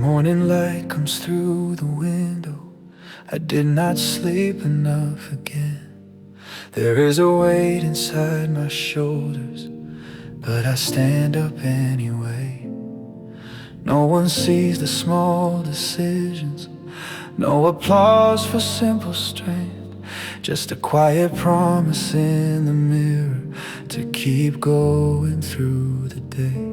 morning light comes through the window. I did not sleep enough again. There is a weight inside my shoulders, but I stand up anyway. No one sees the small decisions, no applause for simple strength, just a quiet promise in the mirror to keep going through the day.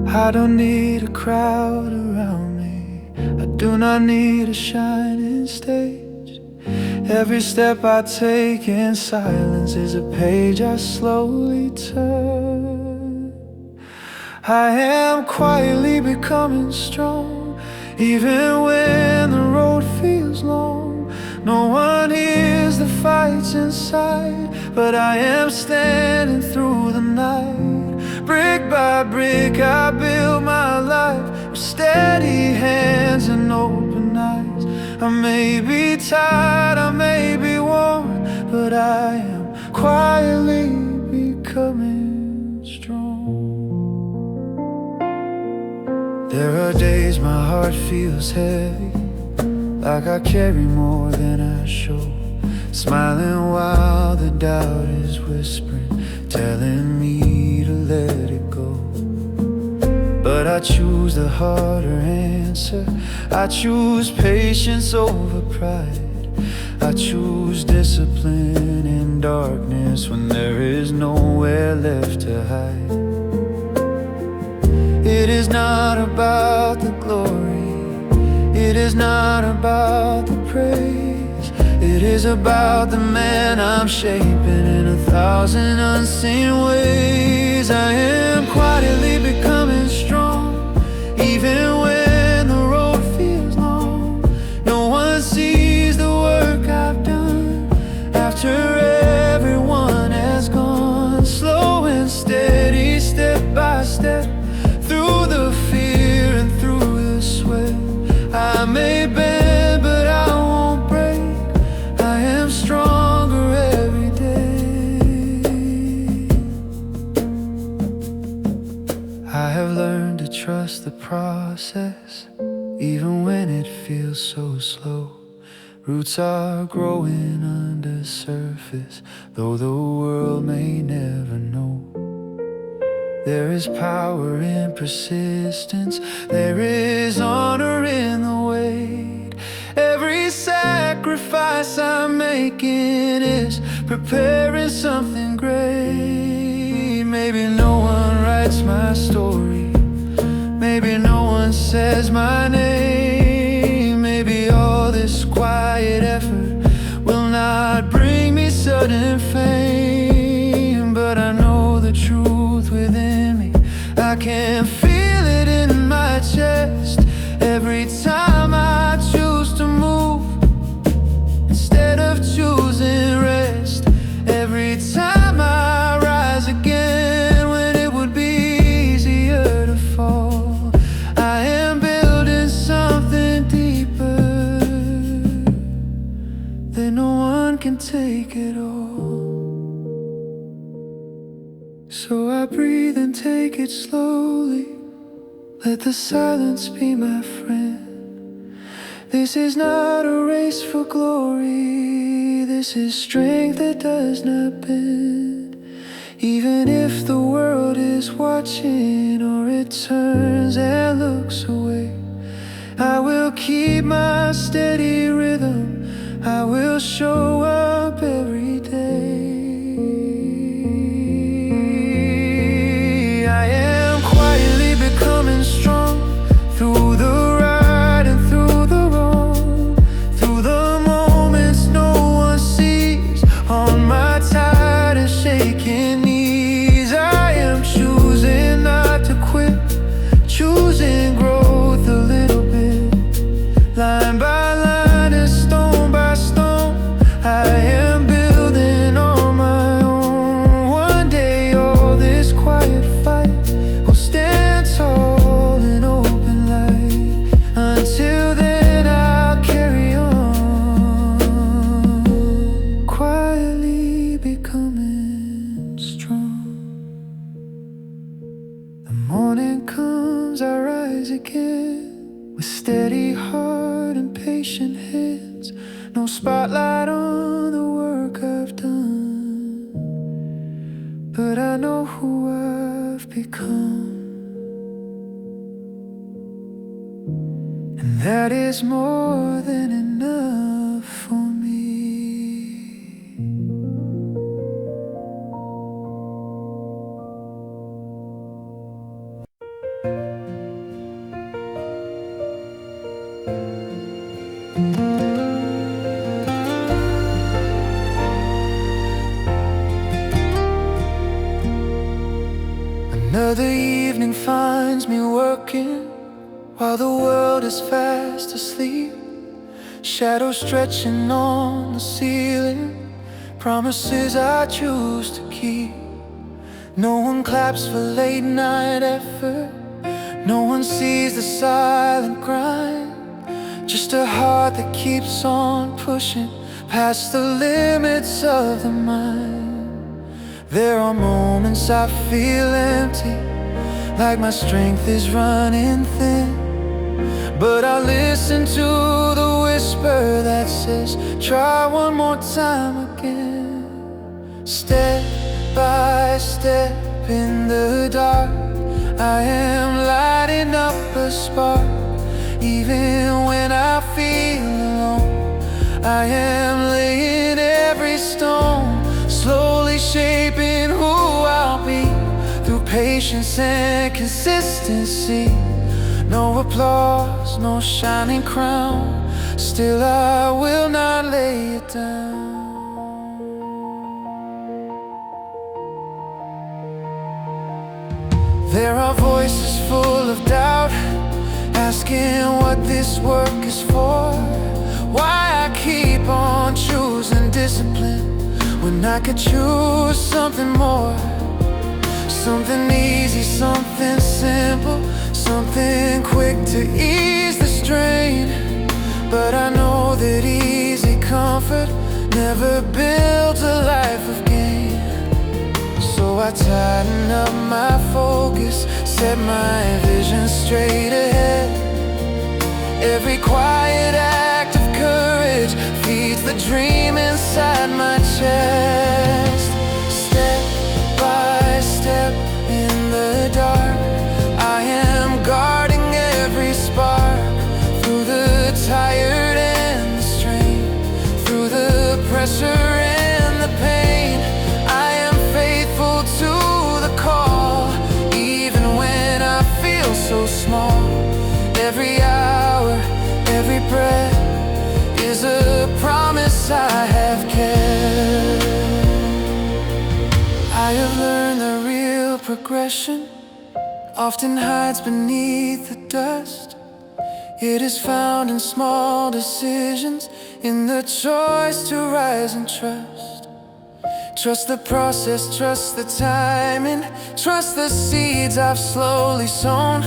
I don't need a crowd around me, I do not need a shining stage. Every step I take in silence is a page I slowly turn. I am quietly becoming strong, even when the road feels long. No one hears the fights inside, but I am standing through the night. Brick by brick I build my life with steady hands and open eyes. I may be tired, I may be worn, but I am quietly becoming strong. There are days my heart feels heavy, like I carry more than I show. Smiling while the doubt is whispering, telling me to let it go. But I choose the harder answer, I choose patience over pride. I choose discipline in darkness when there is nowhere left to hide. It is not about the glory, it is not about the praise. It is about the man I'm shaping in 1,000 unseen ways. I am quietly becoming strong, even when the road feels long. No one sees the work I've done after everyone has gone. Slow and steady, step by step, through the fear and through the sweat. I may bend, but I won't break. I am stronger every day. I have learned to trust the process, even when it feels so slow. Roots are growing under surface, though the world may never know. There is power in persistence, there is honor in the wait. Every sacrifice I'm making is preparing something great. Maybe no one writes my story, maybe no one says my name. Maybe all this quiet effort will not bring me sudden fame, but I know the truth within me, I can feel it in my chest. Every time I choose to move instead of choosing rest, every time I rise again when it would be easier to fall. I am building something deeper, that no one can take it all. So I breathe and take it slowly, let the silence be my friend. This is not a race for glory, this is strength that does not bend. Even if the world is watching or it turns and looks away, I will keep my steady rhythm, I will show up every day. I am quietly becoming strong, through the right and through the wrong, through the moments no one sees, on my tired and shaking knees. I am choosing not to quit, choosing growth a little bit, line by line and stone by stone. I comes, I rise again with steady heart and patient hands. No spotlight on the work I've done, but I know who I've become, and that is more than enough for me. Another evening finds me working while the world is fast asleep. Shadows stretching on the ceiling, promises I choose to keep. No one claps for late night effort, no one sees the silent grind. Just a heart that keeps on pushing past the limits of the mind. There are moments I feel empty, like my strength is running thin, but I listen to the whisper that says, try one more time again. Step by step in the dark, I am lighting up a spark. Even when I feel alone, I am laying every stone, slowly shaping who I'll be through patience and consistency. No applause, no shining crown, still I will not lay it down. There are voices full of doubt, asking what this work is for, why I keep on choosing discipline when I could choose something more. Something easy, something simple, something quick to ease the strain. But I know that easy comfort never builds a life of gain. So I tighten up my focus, set my vision straight ahead. Every quiet act of courage feeds the dream inside my chest. Step by step in the dark, I am guarding every spark. Through the tired and the strain, through the pressure and the pain, I am faithful to the call. Even when I feel so small, every hour, every breath is a promise I have kept. I have learned that real progression often hides beneath the dust. It is found in small decisions, in the choice to rise and trust. Trust the process, trust the timing, trust the seeds I've slowly sown.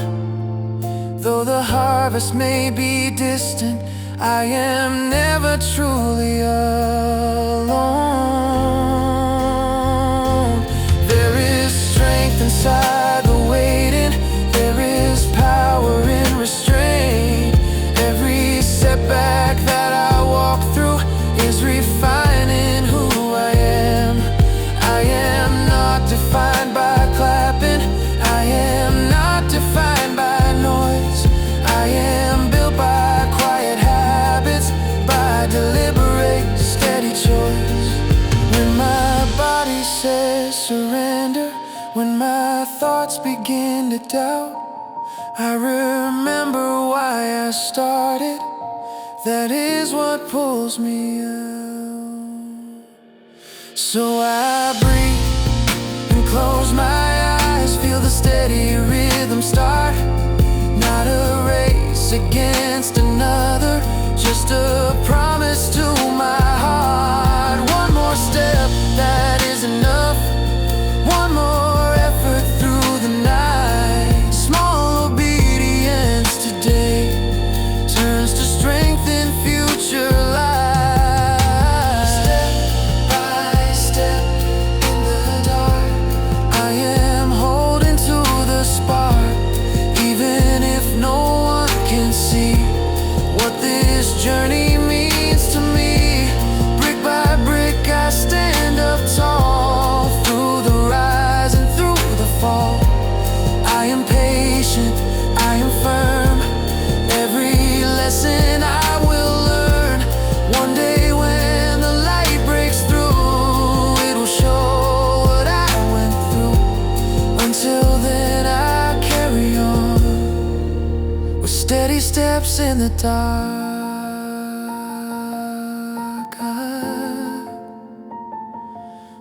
Though the harvest may be distant, I am never truly alone. There is strength inside the waiting, there is power in restraint. Every setback that I walk through is refining who I am. I am not defined by clapping, I am not defined by noise. I am built by quiet habits, by deliberate, steady choice. When my body says surrender, when my thoughts begin to doubt, I remember why I started. That is what pulls me out. So I breathe and close my eyes, feel the steady rhythm start. Not a race against another, just a promise to my heart. One more step, that is enough. One more effort through the night. Small obedience today turns to strength in future life. Step by step in the dark, I am holding to the spark. Even steady steps in the dark.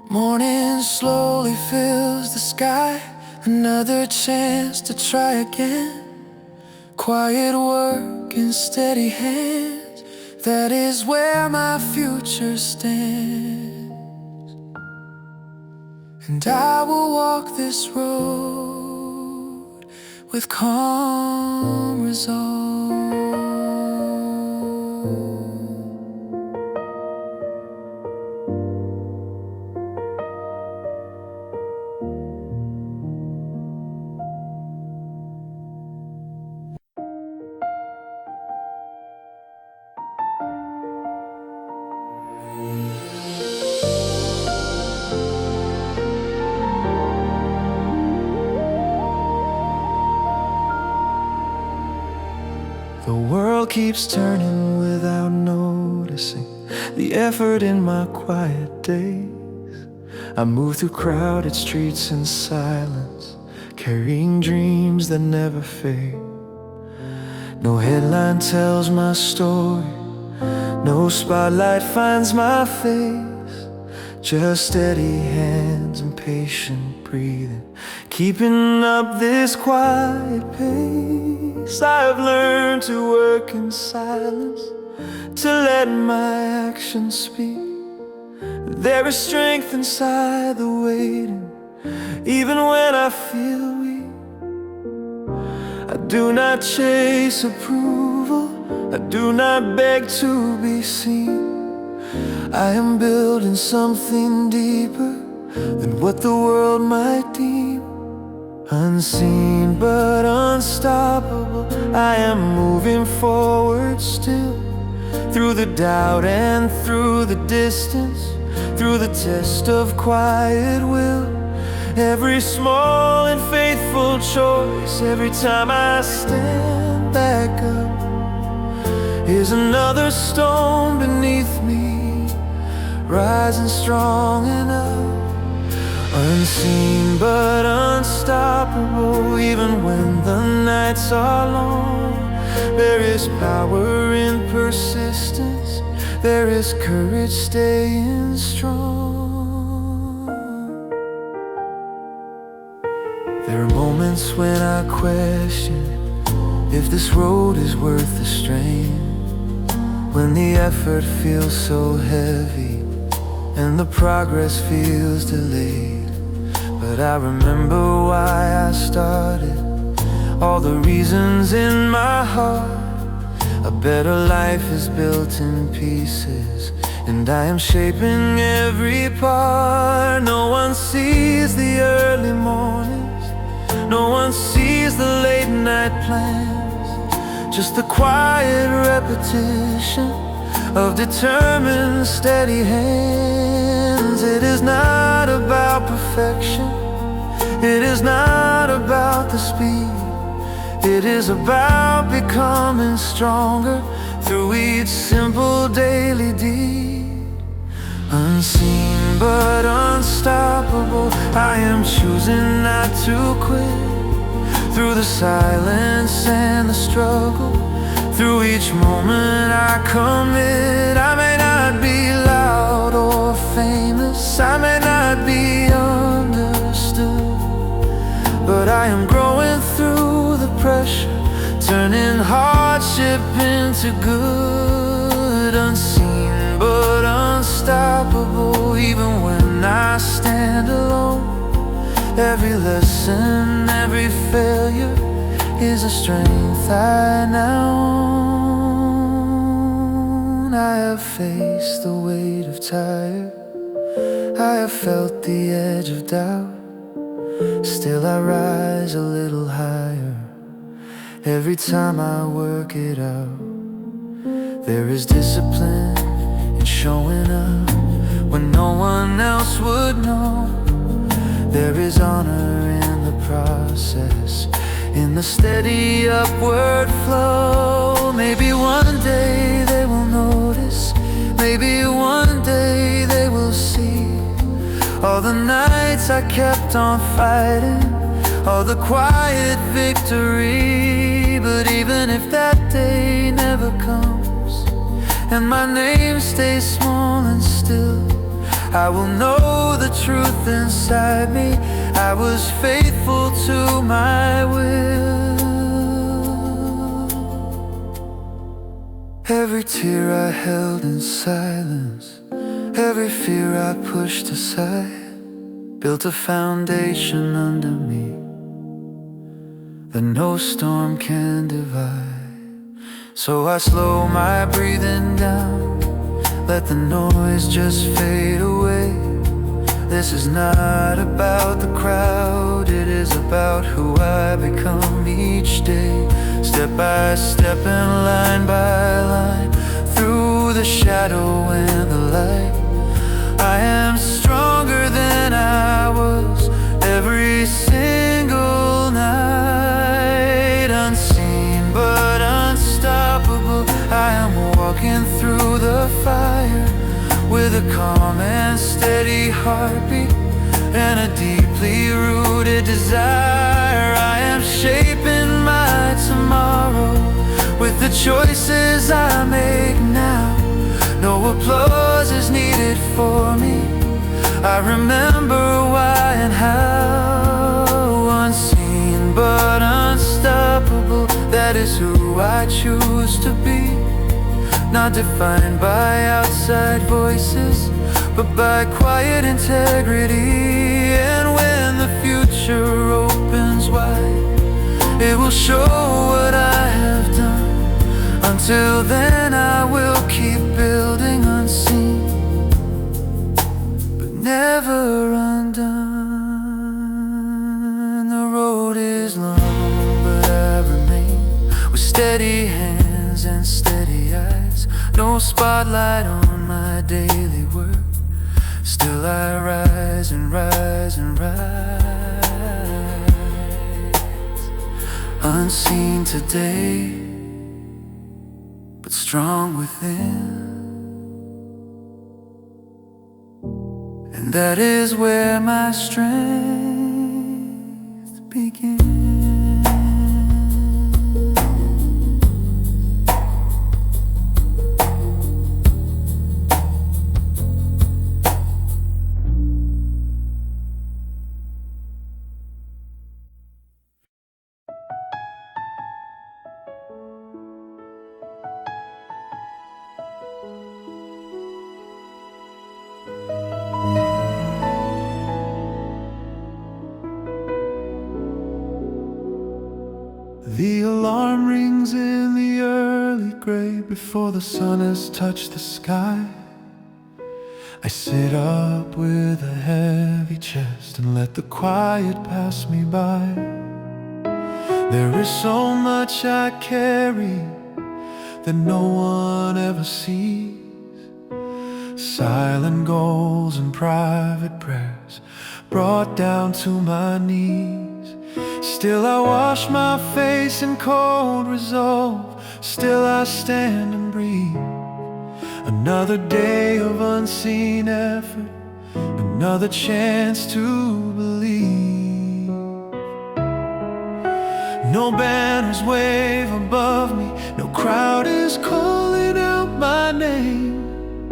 Morning slowly fills the sky, another chance to try again. Quiet work in steady hands, that is where my future stands. And I will walk this road with calm resolve. The world keeps turning without noticing the effort in my quiet days. I move through crowded streets in silence, carrying dreams that never fade. No headline tells my story, no spotlight finds my face. Just steady hands and patient breathing, keeping up this quiet pace. I've learned to work in silence, to let my actions speak. There is strength inside the waiting, even when I feel weak. I do not chase approval, I do not beg to be seen. I am building something deeper than what the world might deem. Unseen but unstoppable, I am moving forward still, through the doubt and through the distance, through the test of quiet will. Every small and faithful choice, every time I stand back up, is another stone beneath me, rising strong enough. Unseen but unstoppable, even when the nights are long. There is power in persistence, there is courage staying strong. There are moments when I question if this road is worth the strain, when the effort feels so heavy and the progress feels delayed. But I remember why I started, all the reasons in my heart. A better life is built in pieces, and I am shaping every part. No one sees the early mornings, no one sees the late night plans, just the quiet repetition of determined steady hands. It is not about perfection, it is not about the speed, it is about becoming stronger through each simple daily deed. Unseen but unstoppable, I am choosing not to quit. Through the silence and the struggle, through each moment I commit. I may not be loud or famous, I may not be understood, but I am growing through the pressure, turning hardship into good. Unseen but unstoppable, even when I stand alone. Every lesson, every failure is a strength I now own. I have faced the weight of tired, I have felt the edge of doubt. Still I rise a little higher every time I work it out. There is discipline in showing up when no one else would know. There is honor in the process, in the steady upward flow. Maybe one day they will notice, maybe one day they will see all the nights I kept on fighting, all the quiet victory. But even if that that day never comes, and my name stays small and still, I will know the truth inside me. I was faithful to my will. Every tear I held in silence, every fear I pushed aside, built a foundation under me that no storm can divide. So I slow my breathing down, let the noise just fade away. This is not about the crowd, it is about who I become each day. Step by step and line by line, through the shadow and the light, I am stronger than I was every single night. Unseen but unstoppable, I am walking through the fire with a calm and steady heartbeat and a deeply rooted desire. I am shaping my tomorrow with the choices I make now. No applause is needed for me, I remember why and how. Unseen but unstoppable, that is who I choose to be. Not defined by outside voices, but by quiet integrity. And when the future opens wide, it will show what I have done. Until then I will keep building unseen, but never undone. The road is long, but I remain with steady hands and steady eyes. No spotlight on my daily work, still I rise and rise and rise. Unseen today, but strong within. And that is where my strength begins. The alarm rings in the early gray before the sun has touched the sky. I sit up with a heavy chest and let the quiet pass me by. There is so much I carry that no one ever sees. Silent goals and private prayers brought down to my knees. Still I wash my face in cold resolve, still I stand and breathe. Another day of unseen effort, another chance to believe. No banners wave above me, no crowd is calling out my name,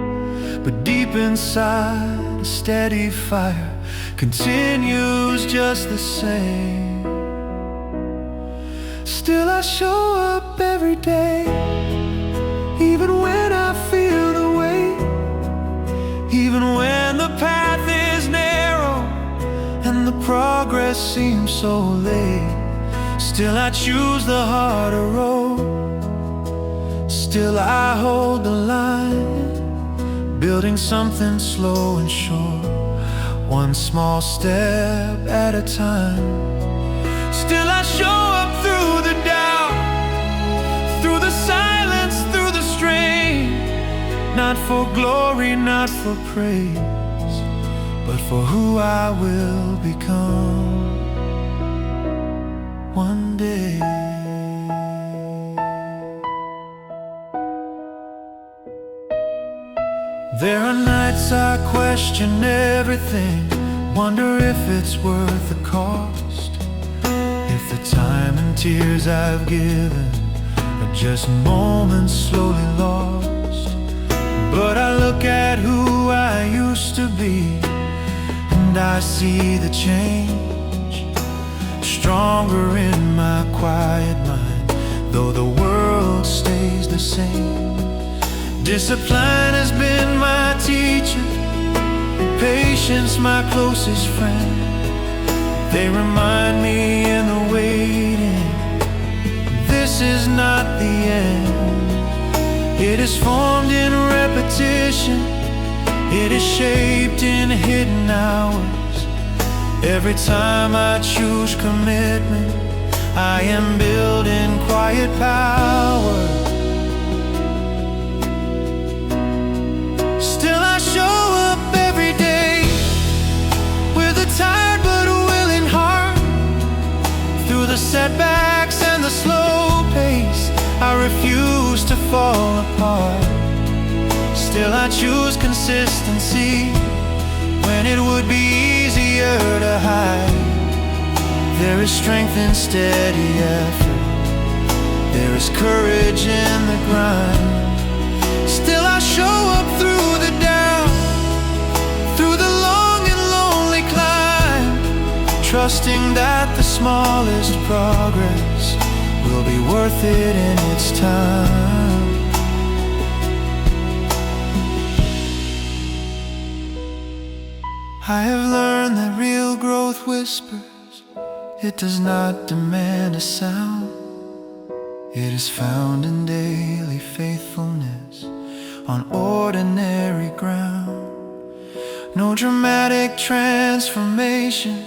but deep inside a steady fire continues just the same. Still I show up every day, even when I feel the weight, even when the path is narrow and the progress seems so late. Still I choose the harder road, still I hold the line, building something slow and sure, one small step at a time. Still I show up through the doubt, through the silence, through the strain. Not for glory, not for praise, but for who I will become one day. There are nights I question everything, wonder if it's worth the cost, if the time and tears I've given are just moments slowly lost. But I look at who I used to be, and I see the change, stronger in my quiet mind, though the world stays the same. Discipline has been my teacher, and patience my closest friend. They remind me in the waiting, this is not the end. It is formed in repetition, it is shaped in hidden hours. Every time I choose commitment, I am building quiet power. Still I show up every day with a tired but willing heart. Through the setbacks and the slow pace, I refuse to fall apart. Still I choose consistency when it would be easier to hide. There is strength in steady effort, there is courage in the grind. Still I show up through the down, through the long and lonely climb, trusting that the smallest progress will be worth it in its time. I have learned that real growth whispers, it does not demand a sound. It is found in daily faithfulness on ordinary ground. No dramatic transformation,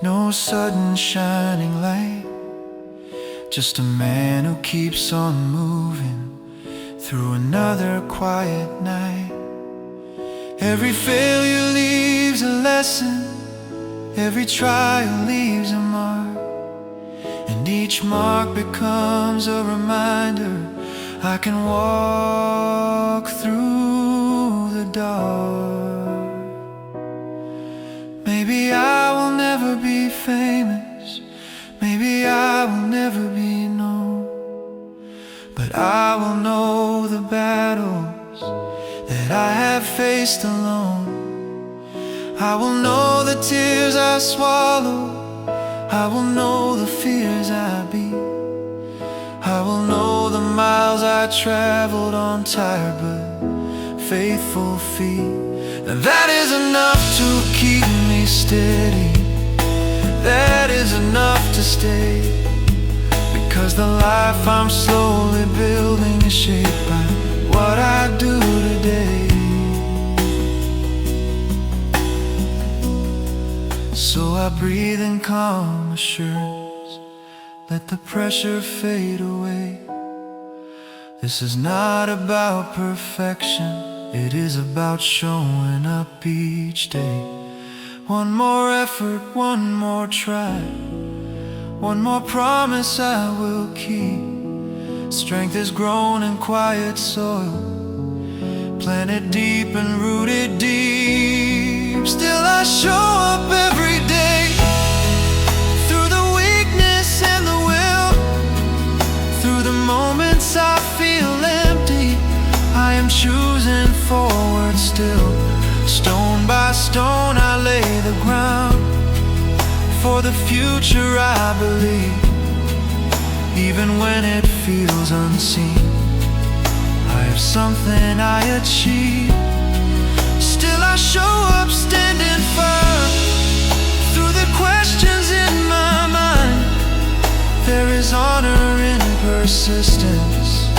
no sudden shining light, just a man who keeps on moving through another quiet night. Every failure leaves a lesson, every trial leaves a mark, and each mark becomes a reminder I can walk through the dark. Maybe I will never be famous, maybe I will never be known, but I will know the battles that I have faced alone. I will know the tears I swallow, I will know the fears I beat, I will know the miles I traveled on tired but faithful feet. And that is enough to keep me steady, that is enough to stay, because the life I'm slowly building is shaped by what I do today. So I breathe in calm assurance, let the pressure fade away. This is not about perfection, it is about showing up each day. One more effort, one more try, one more promise I will keep. Strength is grown in quiet soil, planted deep and rooted deep. Still I show up every day, through the weakness and the will, through the moments I feel empty, I am choosing forward still. Stone by stone I lay the ground for the future I believe. Even when it feels unseen, I have something I achieve. Still I show up standing firm, through the questions in my mind. There is honor in persistence,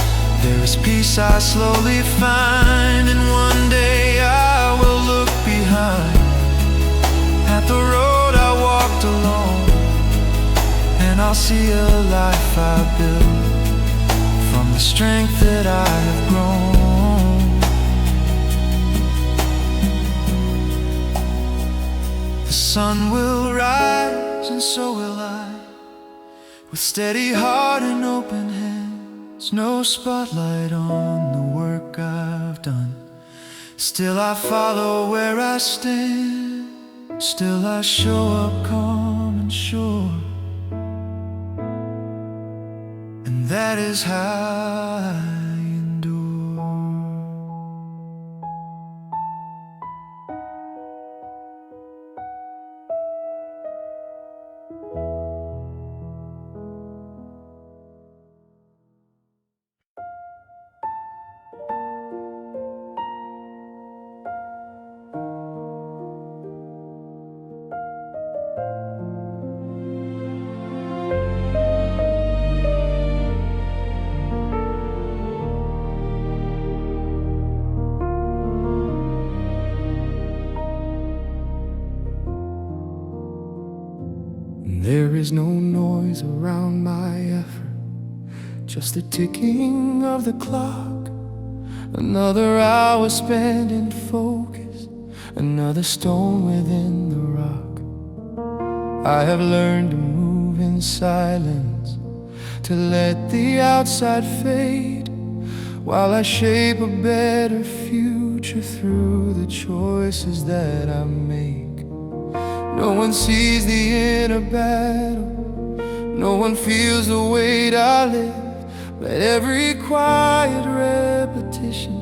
there is peace I slowly find. And one day I will look behind at the road I walked alone, and I'll see a life I built from the strength that I have grown. The sun will rise and so will I, with steady heart and open hands. No spotlight on the work I've done, still I follow where I stand. Still I show up calm and sure, and That is how I endure. There is no noise around my effort, just the ticking of the clock. Another hour spent in focus, another stone within the rock. I have learned to move in silence, to let the outside fade, while I shape a better future through the choices that I make. No one sees the inner battle, no one feels the weight I lift, but every quiet repetition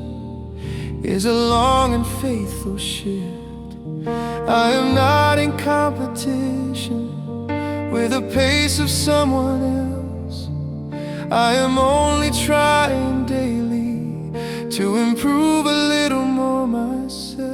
is a long and faithful shift. I am not in competition with the pace of someone else. I am only trying daily to improve a little more myself.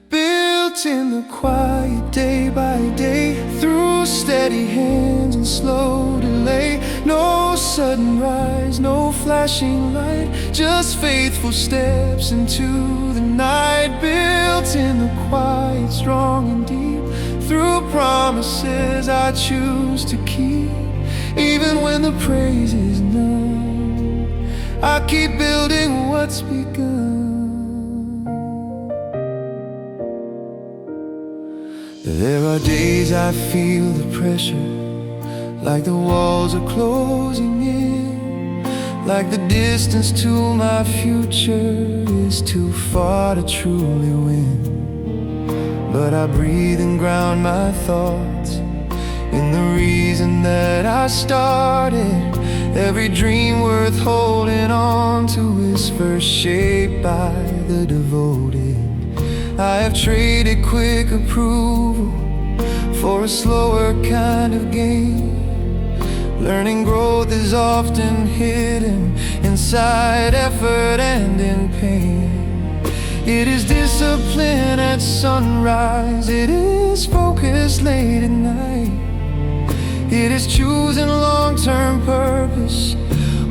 Built in the quiet day by day, through steady hands and slow delay. No sudden rise, no flashing light, just faithful steps into the night. Built in the quiet, strong and deep, through promises I choose to keep. Even when the praise is none, I keep building what's begun. There are days I feel the pressure, like the walls are closing in, like the distance to my future is too far to truly win. But I breathe and ground my thoughts in the reason that I started. Every dream worth holding on to is first shaped by the devoted. I have traded quick approval for a slower kind of gain. Learning growth is often hidden inside effort and in pain. It is discipline at sunrise, it is focus late at night. It is choosing long-term purpose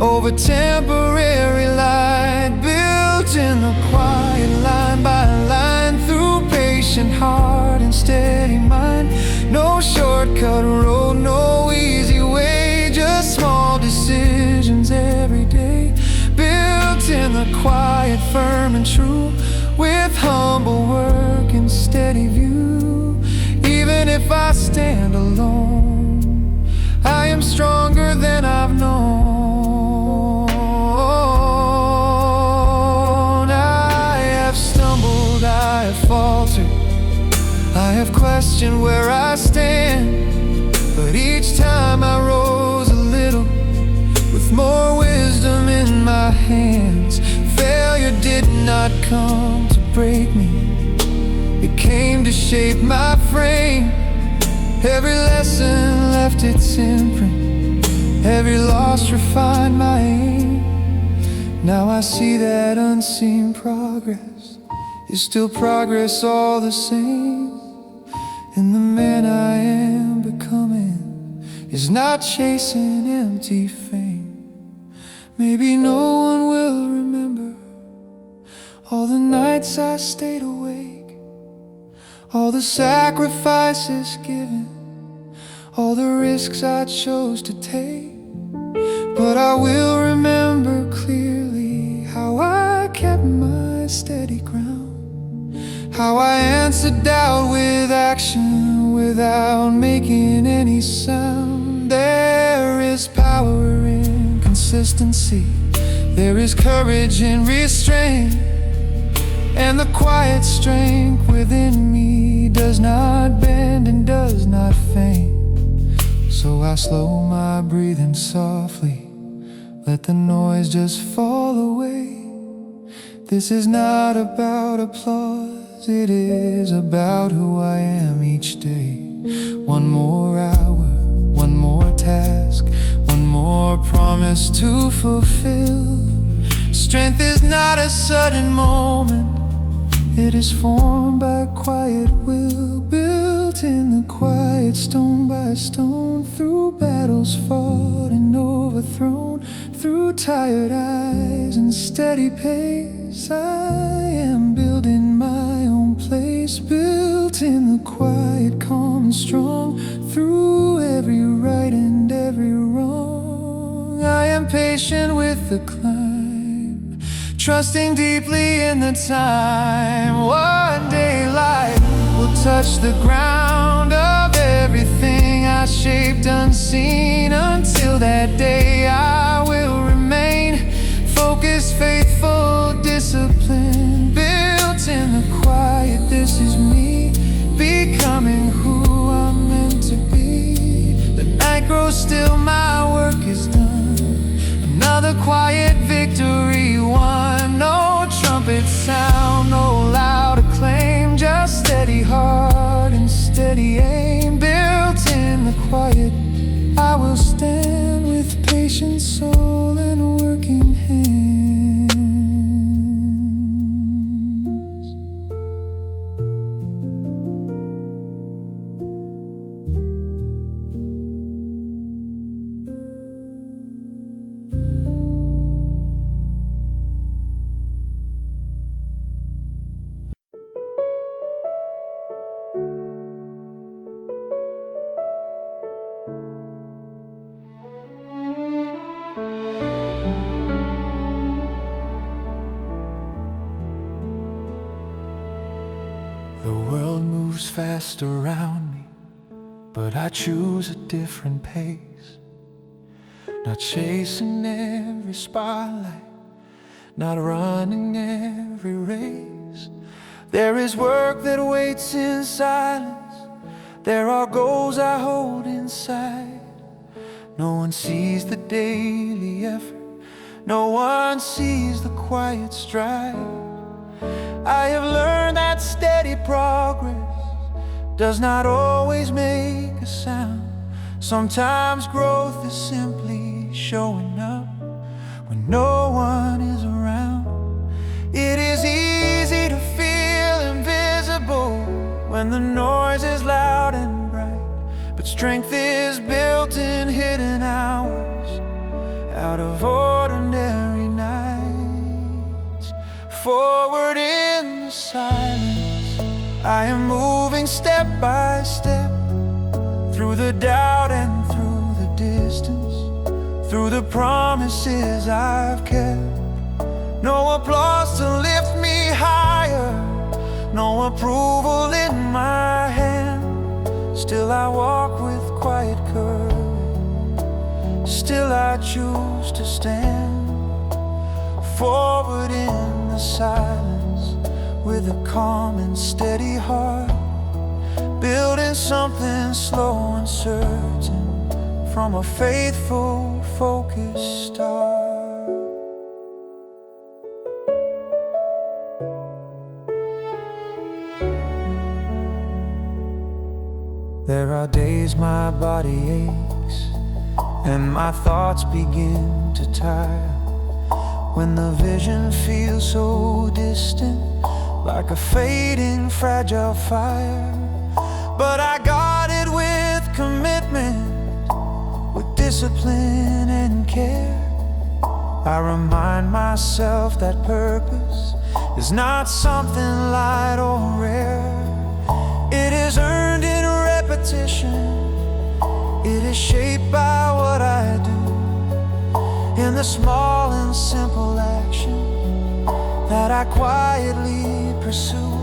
over temporary light. Built in the quiet, line by line, through patient heart and steady mind. No shortcut road, no easy way, just small decisions every day. Built in the quiet, firm and true, with humble work and steady view. Even if I stand alone, I am stronger than I've known. I have stumbled, I have faltered, I have questioned where I stand, but each time I rose a little, with more wisdom in my hands. Failure did not come to break me, it came to shape my frame. Every lesson left its imprint, every loss refined my aim. Now I see that unseen progress is still progress all the same. And the man I am becoming is not chasing empty fame. Maybe no one will remember all the nights I stayed awake, all the sacrifices given, all the risks I chose to take. But I will remember clearly how I kept my steady ground, how I answered doubt with action without making any sound. There is power in consistency, there is courage in restraint, and the quiet strength within me does not bend and does not faint. So I slow my breathing softly, let the noise just fall away. This is not about applause, it is about who I am each day. One more hour, one more task, one more promise to fulfill. Strength is not a sudden moment, it is formed by quiet will, built in the quiet, stone by stone, through battles fought and overthrown, through tired eyes and steady pace. I am building my own place, built in the quiet, calm and strong, through every right and every wrong. I am patient with the climb, trusting deeply in the time. One day light will touch the ground of everything I shaped unseen. Until that day I will remain focused, faithful, disciplined, built in the quiet. This is me, becoming who I'm meant to be. The night grows still, my work is done, another quiet victory won. No trumpet sound, no loud acclaim, just steady heart and steady aim. Built in the quiet, I will stand with patient soul and working hands. The world moves fast around me, but I choose a different pace. Not chasing every spotlight, not running every race. There is work that waits in silence, there are goals I hold inside. No one sees the daily effort, no one sees the quiet stride. I have learned that steady progress does not always make a sound. Sometimes growth is simply showing up when no one is around. It is easy to feel invisible when the noise is loud and bright, but strength is built in hidden hours, out of ordinary nights. Forward in the silence, I am moving step by step, through the doubt and through the distance, through the promises I've kept. No applause to lift me higher, no approval in my hand. Still I walk with quiet courage, still I choose to stand. Forward in the silence, with a calm and steady heart, building something slow and certain from a faithful, focused start. There are days my body aches and my thoughts begin to tire, when the vision feels so distant, like a fading, fragile fire. But I guard it with commitment, with discipline and care. I remind myself that purpose is not something light or rare. It is earned in repetition, it is shaped by what I do, in the small and simple action that I quietly pursue.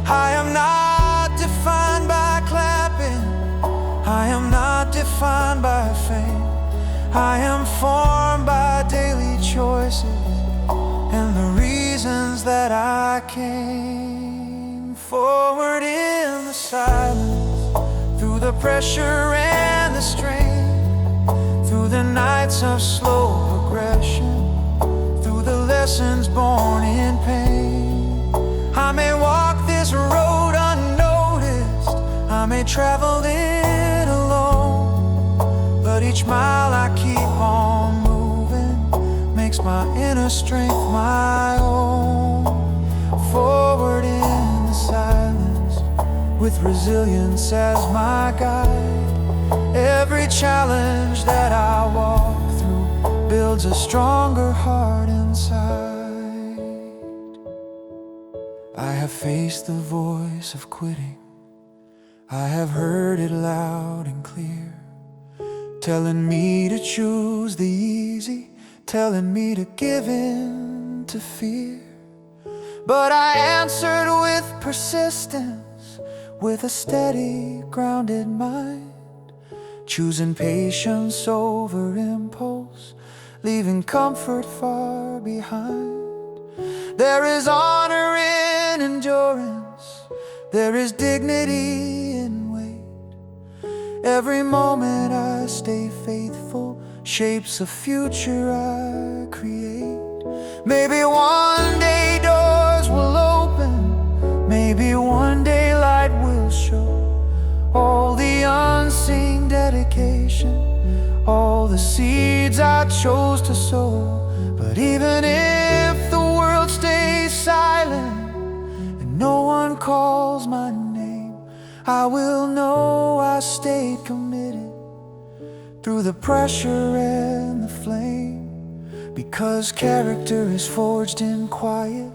I am not defined by clapping, I am not defined by fame. I am formed by daily choices and the reasons that I came. Forward in the silence, through the pressure and the strain, nights of slow progression, through the lessons born in pain. I may walk this road unnoticed, I may travel it alone, but each mile I keep on moving makes my inner strength my own. Forward in the silence, with resilience as my guide. Every challenge that I walk through builds a stronger heart inside. I have faced the voice of quitting, I have heard it loud and clear, telling me to choose the easy, telling me to give in to fear. But I answered with persistence, with a steady, grounded mind, choosing patience over impulse, leaving comfort far behind. There is honor in endurance, there is dignity in wait. Every moment I stay faithful shapes a future I create. Maybe one day doors will open, maybe one day light will show. All the unseen dedication, all the seeds I chose to sow. But even if the world stays silent and no one calls my name, I will know I stayed committed through the pressure and the flame. Because character is forged in quiet,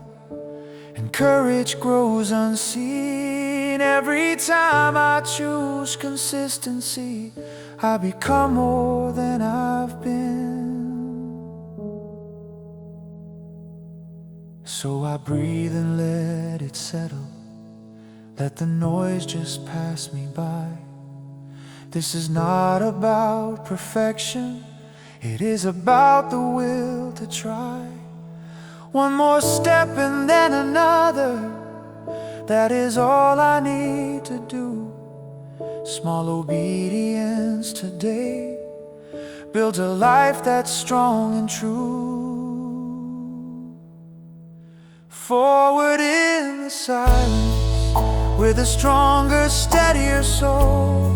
and courage grows unseen. Every time I choose consistency, I become more than I've been. So I breathe and let it settle, let the noise just pass me by. This is not about perfection, it is about the will to try. One more step and then another, that is all I need to do. Small obedience today builds a life that's strong and true. Forward in the silence, with a stronger, steadier soul,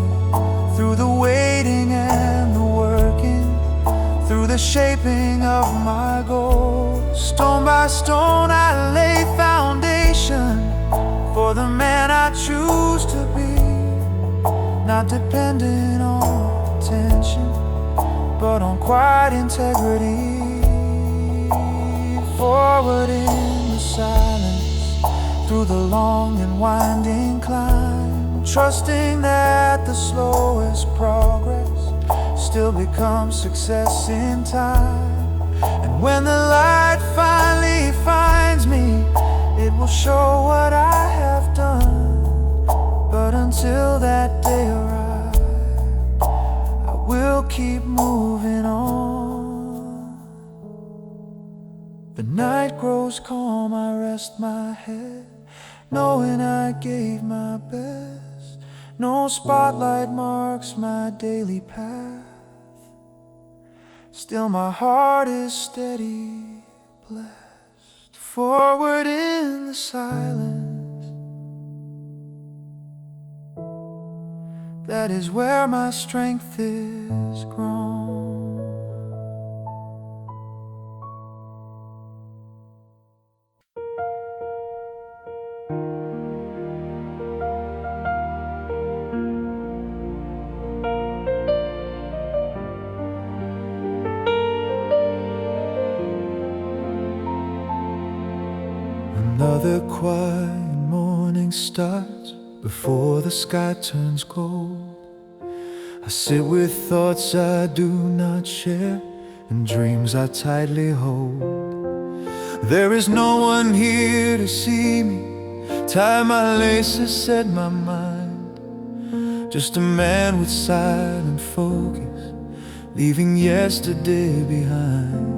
through the waiting and the working, through the shaping of my goals. Stone by stone I lay foundation for the man I choose to be, not dependent on attention, but on quiet integrity. Forward in the silence, through the long and winding climb, trusting that the slowest progress still becomes success in time. And when the light finally finds me, it will show what I have done. But until that day arrives, I will keep moving on. The night grows calm, I rest my head, knowing I gave my best. No spotlight marks my daily path, still my heart is steady, blessed. Forward in the silence, that is where my strength is grown. Another quiet morning starts before the sky turns gold. I sit with thoughts I do not share and dreams I tightly hold. There is no one here to see me tie my laces, set my mind. Just a man with silent focus, leaving yesterday behind.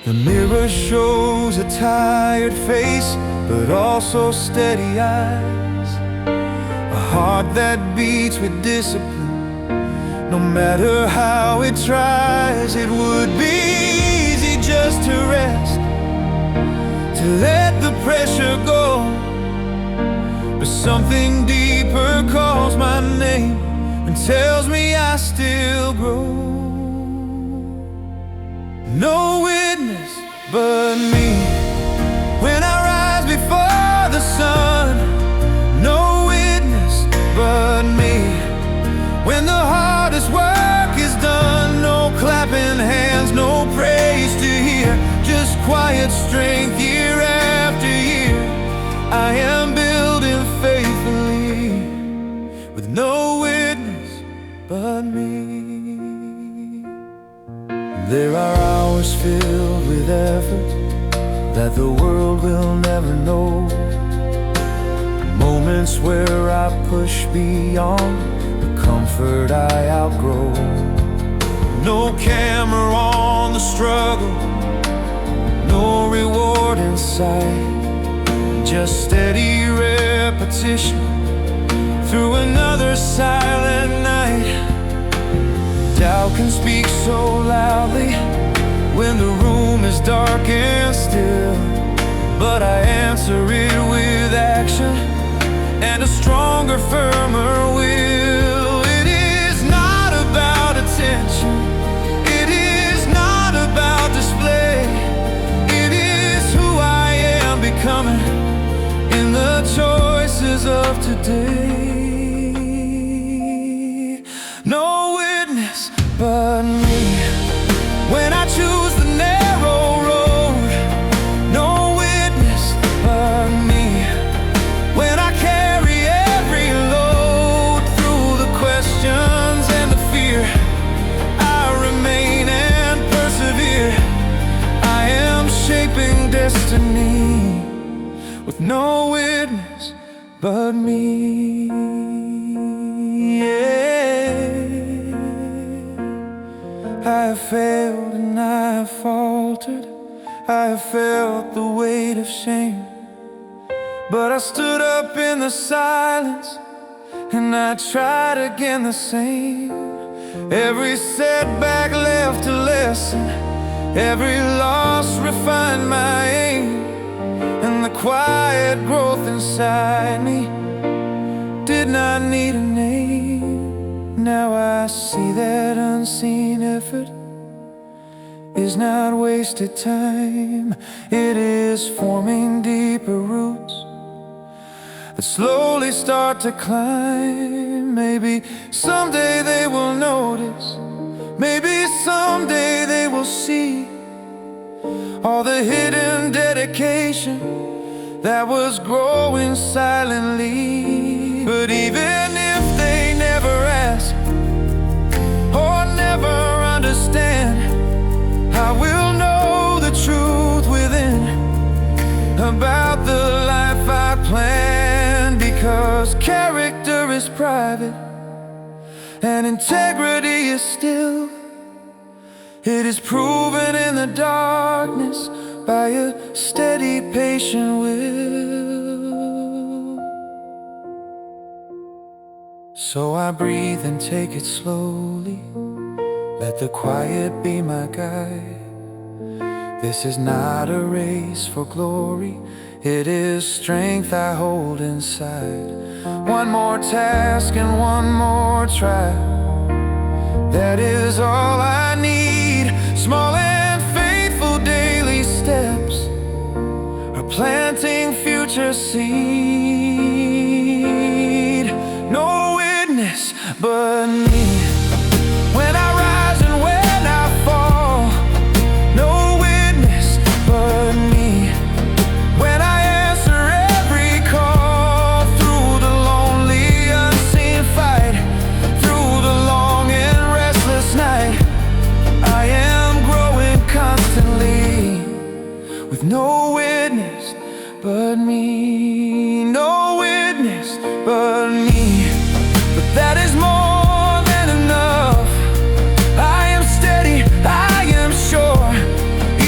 The mirror shows a tired face, but also steady eyes. A heart that beats with discipline, No matter how it tries, it would be easy just to rest, to let the pressure go. But something deeper calls my name and tells me I still grow. No witness but me when I rise before the sun. No witness but me when the hardest work is done. No clapping hands, no praise to hear, just quiet strength year after year. I am building faithfully with no witness but me. There are hours filled with effort that the world will never know, moments where I push beyond the comfort I outgrow. No camera on the struggle, no reward in sight, just steady repetition through another silent night. Doubt can speak so loudly when the room is dark and still, but I answer it with action and a stronger, firmer will. It is not about attention, it is not about display, it is who I am becoming in the choices of today. No witness but me when I choose the narrow road. No witness but me when I carry every load. Through the questions and the fear, I remain and persevere. I am shaping destiny with no witness but me. I have failed and I have faltered, I have felt the weight of shame, but I stood up in the silence and I tried again the same. Every setback left a lesson, every loss refined my aim, and the quiet growth inside me did not need a name. Now I see that unseen effort is not wasted time. It is forming deeper roots that slowly start to climb. Maybe someday they will notice, maybe someday they will see all the hidden dedication that was growing silently. But even if they never ask or never understand, I will know the truth within about the life I planned. Because character is private and integrity is still. It is proven in the darkness by a steady, patient will. So I breathe and take it slowly, let the quiet be my guide. This is not a race for glory, it is strength I hold inside. One more task and one more try, that is all I need. Small and faithful daily steps are planting future seed. No witness but me when I rise and when I fall. No witness but me when I answer every call. Through the lonely unseen fight, through the long and restless night, I am growing constantly with no witness but me. No witness but me, but that is more than enough. I am steady, I am sure,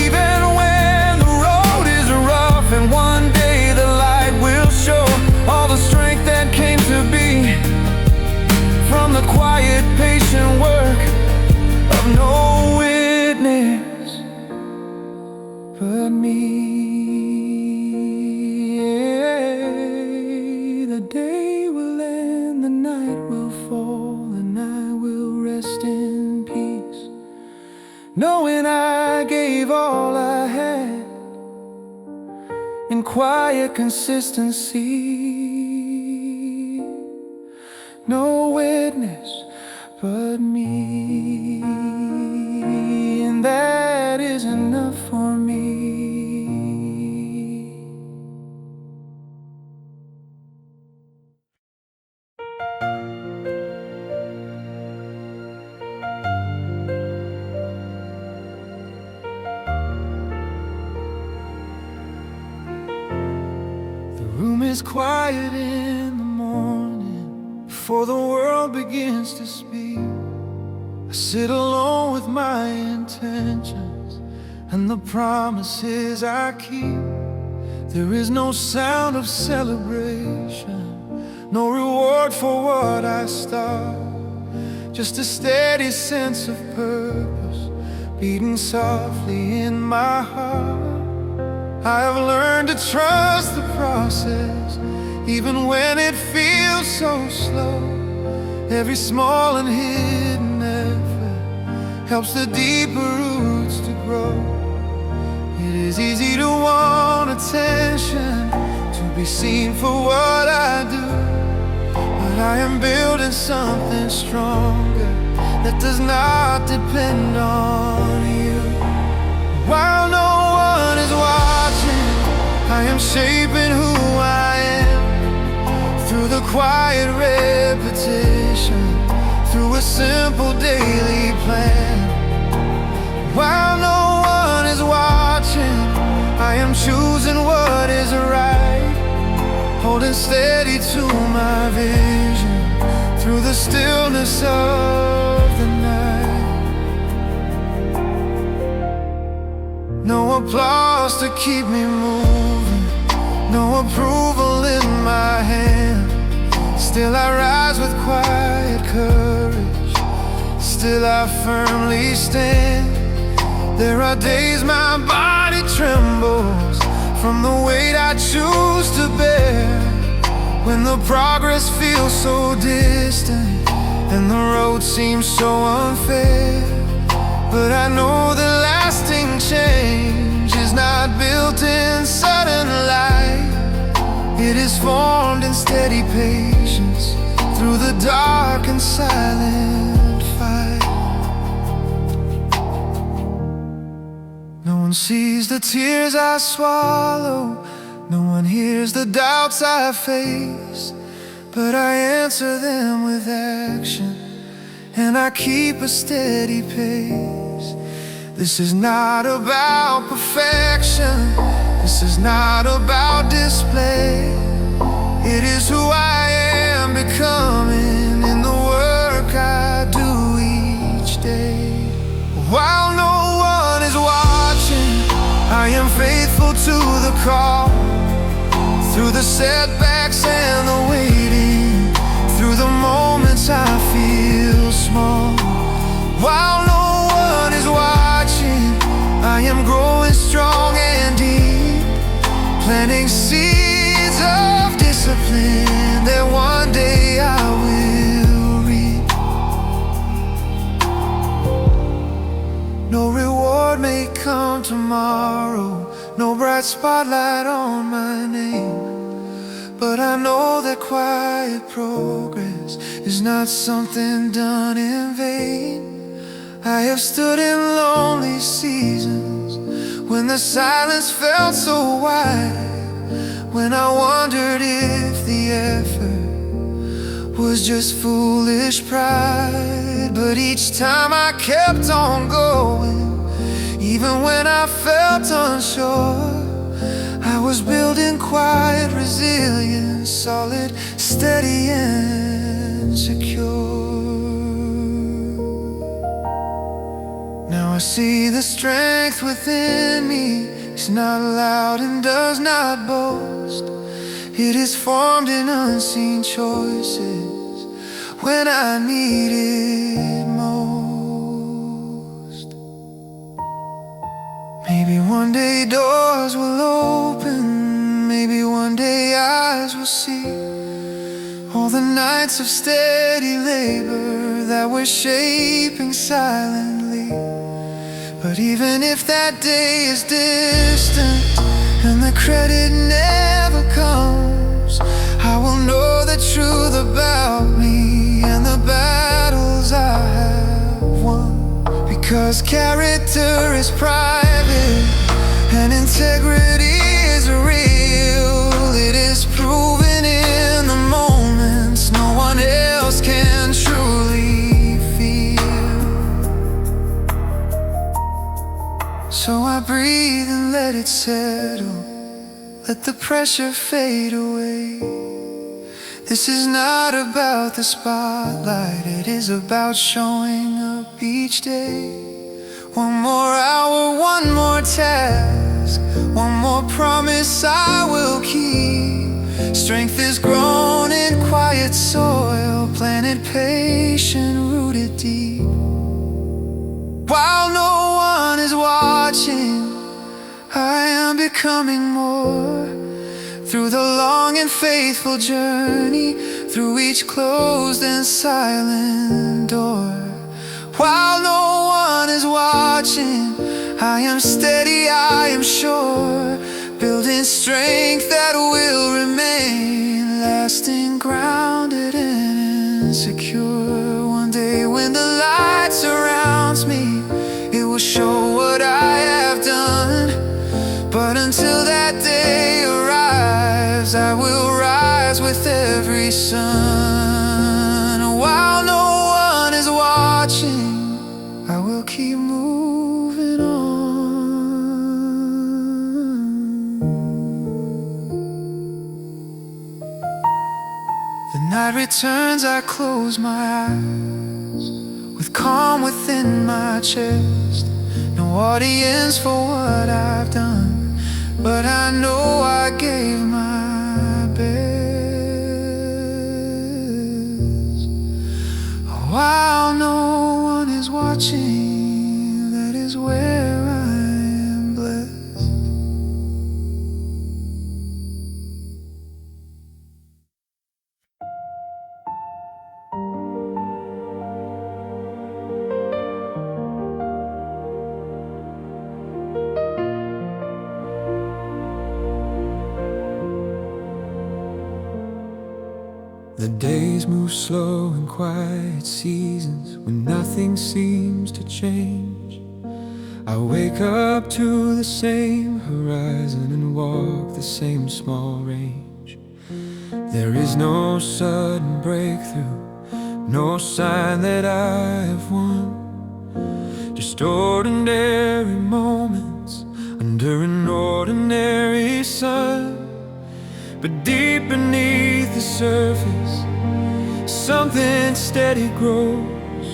even when the road is rough. And one day the light will show all the strength that came to be from the quiet, patient word. I gave all I had in quiet consistency. No witness but me, and that is enough for me. The room is quiet in the morning, before the world begins to speak. I sit alone with my intentions and the promises I keep. There is no sound of celebration, no reward for what I start, just a steady sense of purpose beating softly in my heart. I have learned to trust the process, even when it feels so slow. Every small and hidden effort helps the deeper roots to grow. It is easy to want attention, to be seen for what I do, but I am building something stronger that does not depend on you. While no one is watching, I am shaping who I am, through the quiet repetition, through a simple daily plan. While no one is watching, I am choosing what is right, holding steady to my vision, through the stillness of the night. No applause to keep me moving, no approval in my hand. Still I rise with quiet courage, still I firmly stand. There are days my body trembles from the weight I choose to bear, when the progress feels so distant and the road seems so unfair. But I know that lasting change is not built in sudden light. It is formed in steady patience, through the dark and silent fight. No one sees the tears I swallow, no one hears the doubts I face, but I answer them with action, and I keep a steady pace. This is not about perfection, this is not about display. It is who I am becoming in the work I do each day. While no one is watching, I am faithful to the call, through the setbacks and the waiting, through the moments I feel small. While no one is watching, I am growing strong and deep, planting seeds of discipline that one day I will reap. No reward may come tomorrow, no bright spotlight on my name, but I know that quiet progress is not something done in vain. I have stood in lonely seasons when the silence felt so wide, when I wondered if the effort was just foolish pride. But each time I kept on going, even when I felt unsure. I was building quiet resilience, solid, steady and secure. Now I see the strength within me is not loud and does not boast. It is formed in unseen choices when I need it most. Maybe one day doors will open, maybe one day eyes will see all the nights of steady labor that we're shaping silently. But even if that day is distant and the credit never comes, I will know the truth about me and the battles I have won. Because character is private and integrity is real. It is proven in the moments no one else can truly feel. So I breathe and let it settle, let the pressure fade away. This is not about the spotlight, it is about showing up each day. One more hour, one more task, one more promise I will keep. Strength is grown in quiet soil, planted patient, rooted deep. While no one is watching, I am becoming more. Through the long and faithful journey, through each closed and silent door. While no one is watching, I am steady, I am sure, building strength that will remain, lasting, grounded and secure. One day when the light surrounds me, it will show what I have done. But until that day arrives, I will rise with every sun. While no one is watching, I will keep moving on. The night returns, I close my eyes, with calm within my chest. No audience for what I've done, but I know I gave my best. While no one is watching, that is where I am blessed. The days move slow in quiet seasons when nothing seems to change. I wake up to the same horizon and walk the same small range. There is no sudden breakthrough, no sign that I have won. Just ordinary moments under an ordinary sun. But deep beneath the surface, something steady grows.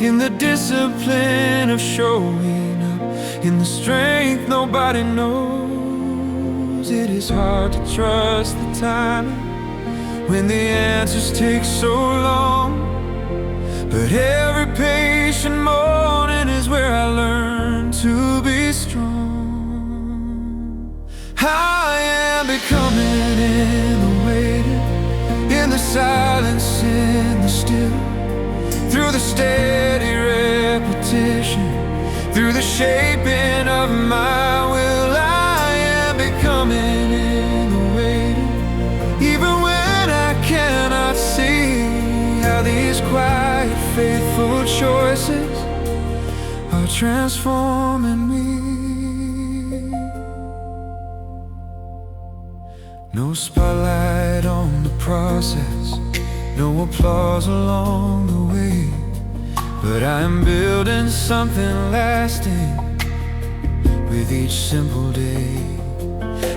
In the discipline of showing up, in the strength nobody knows. It is hard to trust the timing when the answers take so long. But every patient morning is where I learn to be strong. I am becoming in the waiting, in the silence, in the still. Through the steady repetition, through the shaping of my will, I am becoming in the waiting. Even when I cannot see how these quiet, faithful choices are transforming me. No spotlight on the process, no applause along the way, but I am building something lasting with each simple day.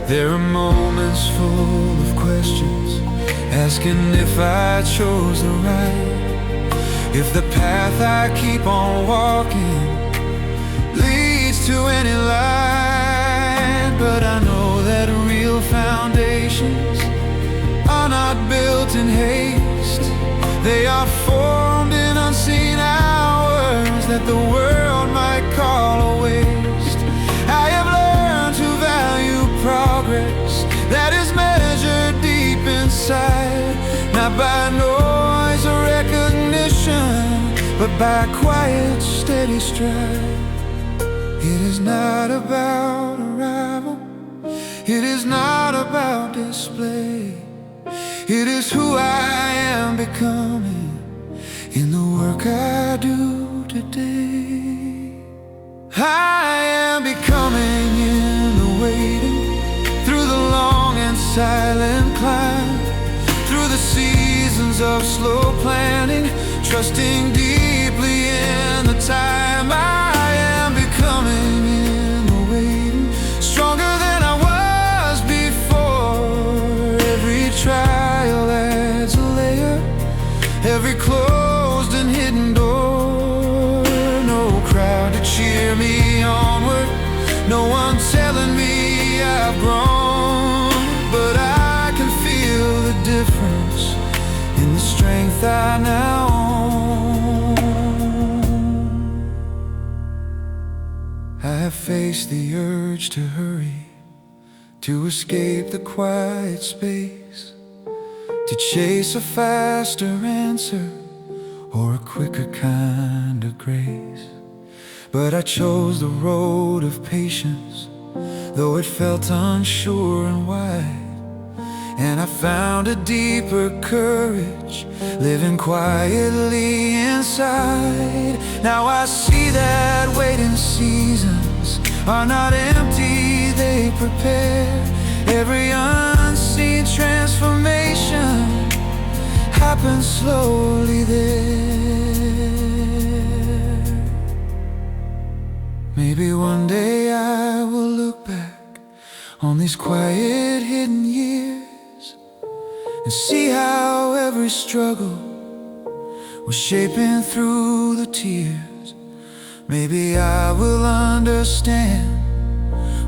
There are moments full of questions, asking if I chose the right, if the path I keep on walking leads to any light. But I know that real foundations are not built in haste. They are formed in unseen hours that the world might call a waste. I have learned to value progress that is measured deep inside, not by noise or recognition, but by quiet, steady stride. is not about arrival, it is not about display. It is who I am becoming in the work I do today. I am becoming in the waiting, through the long and silent climb, through the seasons of slow planning, trusting deeply in the time. I am becoming in the waiting, stronger than I was before. Every trial adds a layer, every closed and hidden door. No crowd to cheer me onward, no one telling me I've grown, but I can feel the difference in the strength I now own. I have faced the urge to hurry, to escape the quiet space, to chase a faster answer or a quicker kind of grace. But I chose the road of patience, though it felt unsure and wide. And I found a deeper courage, living quietly inside. Now I see that waiting seasons are not empty, they prepare. Every unseen transformation happens slowly there. Maybe one day I will look back on these quiet hidden years and see how every struggle was shaping through the tears. Maybe I will understand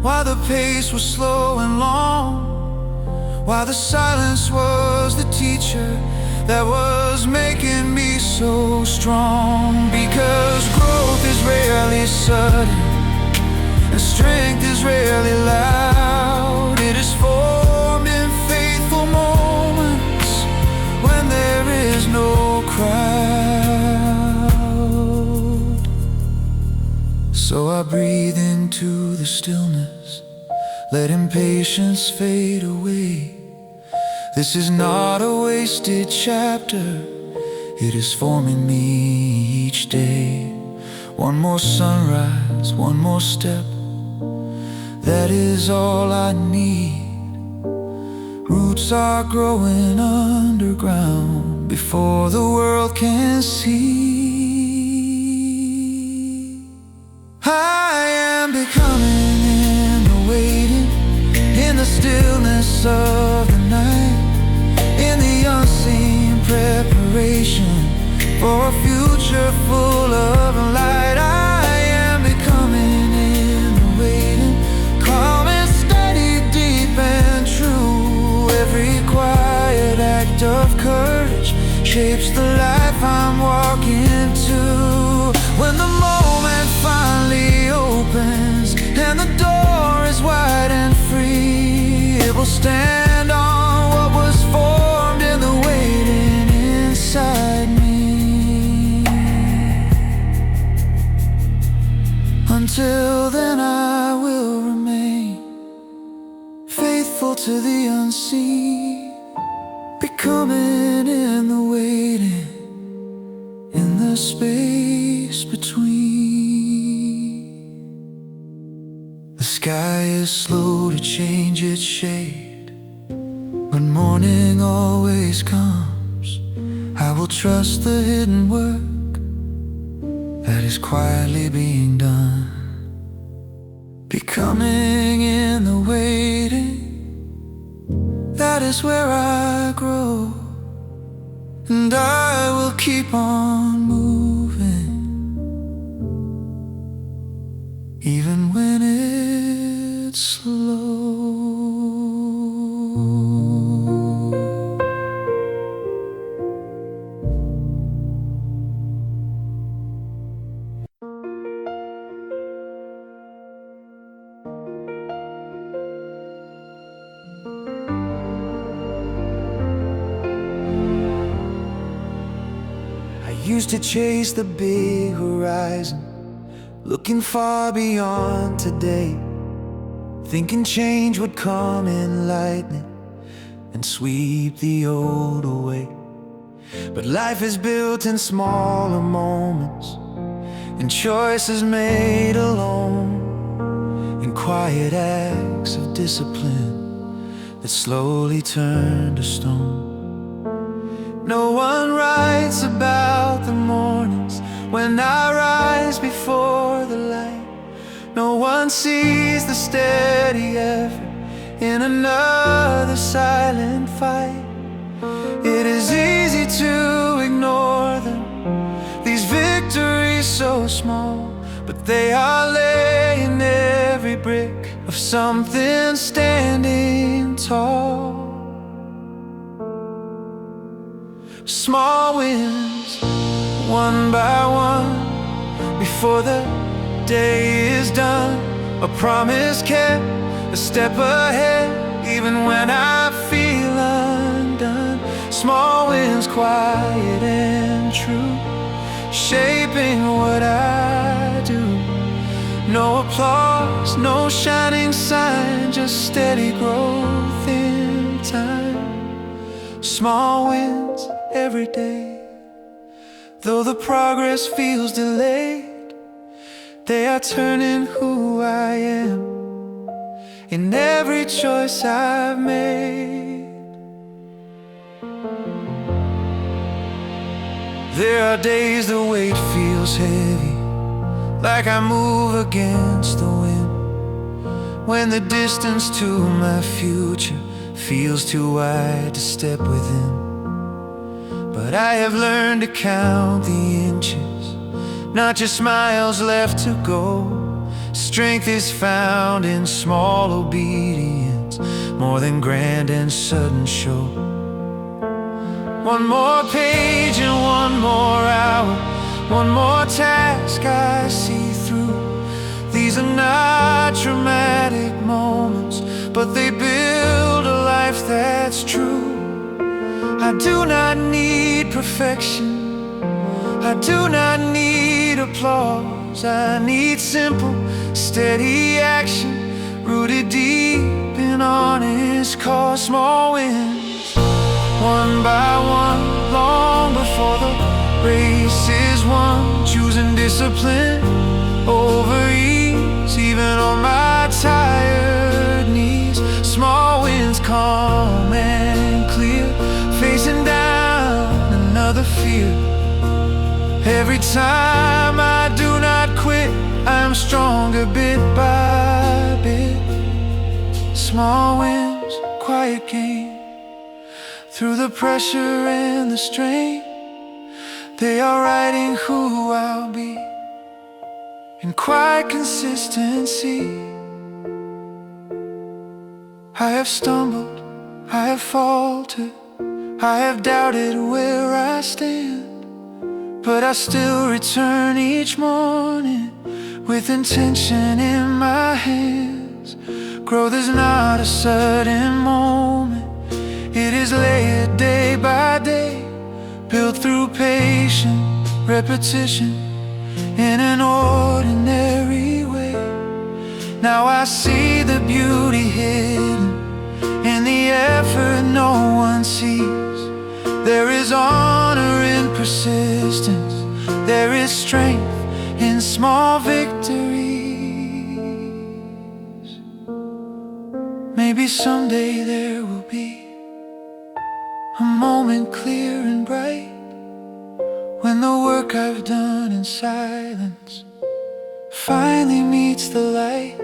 why the pace was slow and long, why the silence was the teacher that was making me so strong. Because growth is rarely sudden and strength is rarely loud. It is formed in faithful moments when there is no crowd. So I breathe into the stillness, let impatience fade away. This is not a wasted chapter, it is forming me each day. One more sunrise, one more step, that is all I need. Roots are growing underground before the world can see. I am becoming in the waiting, in the stillness of the night, in the unseen preparation for a future full of light. I am becoming in the waiting, calm and steady, deep and true. Every quiet act of courage shapes the life I'm walking to. When the moment finally opens and the door is wide and free, it will stand on what was formed in the waiting inside me. Until then I will remain faithful to the unseen, becoming in the waiting, in the space between. The sky is slow to change its shade, but morning always comes. I will trust the hidden work that is quietly being done. Becoming in the waiting, that is where I grow. And I will keep on moving, even when it's slow. I used to chase the big horizon, looking far beyond today, thinking change would come in lightning and sweep the old away. But life is built in smaller moments, in choices made alone, in quiet acts of discipline that slowly turn to stone. No one writes about the mornings when I rise before the light. No one sees the steady effort in another silent fight. It is easy to ignore them, these victories so small, but they are laying every brick of something standing tall. Small wins, one by one, before the day is done. A promise kept, a step ahead, even when I feel undone. Small wins, quiet and true, shaping what I do. No applause, no shining sign, just steady growth in time. Small wins every day, though the progress feels delayed, they are turning who I am in every choice I've made. There are days the weight feels heavy, like I move against the wind, when the distance to my future feels too wide to step within. But I have learned to count the inches, not just miles left to go. Strength is found in small obedience, more than grand and sudden show. One more page and one more hour, one more task I see through. These are not dramatic moments, but they build a life that's true. I do not need perfection, I do not need applause. I need simple, steady action, rooted deep in honest cause. Small wins, one by one, long before the race is won. Choosing discipline over ease, even on my tired knees. Small wins, calm and clear, facing down another fear. Every time I do not quit, I'm stronger bit by bit. Small wins, quiet gain, through the pressure and the strain, they are writing who I'll be in quiet consistency. I have stumbled, I have faltered, I have doubted where I stand, but I still return each morning with intention in my hands. Growth is not a sudden moment, it is layered day by day, built through patient repetition in an ordinary way. Now I see the beauty hidden in the effort no one sees. There is honor in persistence, there is strength in small victories. Maybe someday there will be a moment clear and bright, when the work I've done in silence finally meets the light.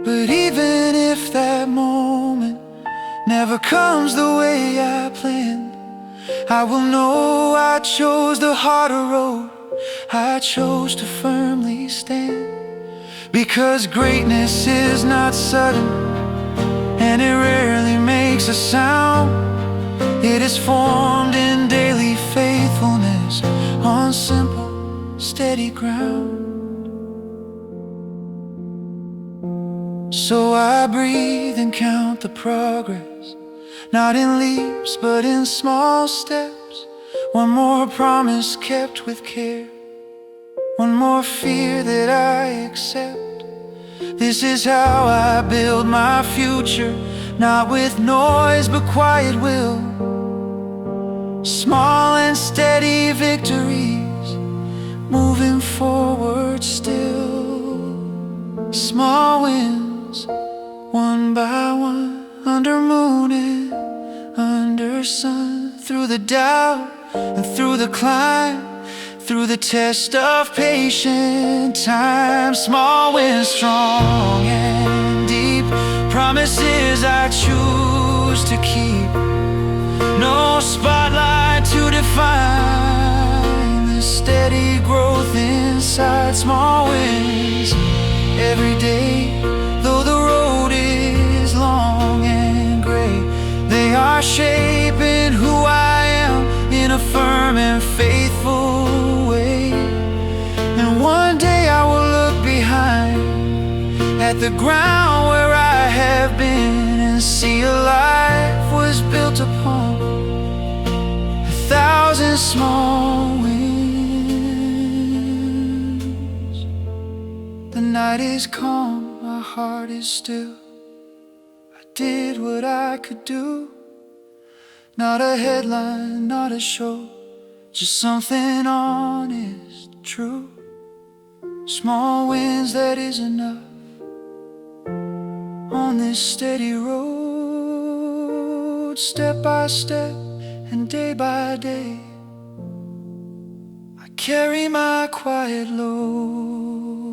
But even if that moment never comes the way I planned, I will know I chose the harder road, I chose to firmly stand. Because greatness is not sudden, and it rarely makes a sound. It is formed in daily faithfulness, on simple, steady ground. So I breathe and count the progress, not in leaps but in small steps. One more promise kept with care, one more fear that I accept. This is how I build my future, not with noise but quiet will. Small and steady victories, moving forward still. Small wins, one by one, under moon and under sun. Through the doubt and through the climb, through the test of patient time. Small wins, strong and deep, promises I choose to keep. No spotlight to define the steady growth inside. Small wins every day, though the road is long and gray. They are shaping who I am in a firm and faithful way. And one day I will look behind at the ground where I have been and see a life was built upon 1,000 small wins. The night is calm, my heart is still. I did what I could do. Not a headline, not a show, just something honest, true. Small wins, that is enough on this steady road. Step by step and day by day, I carry my quiet load.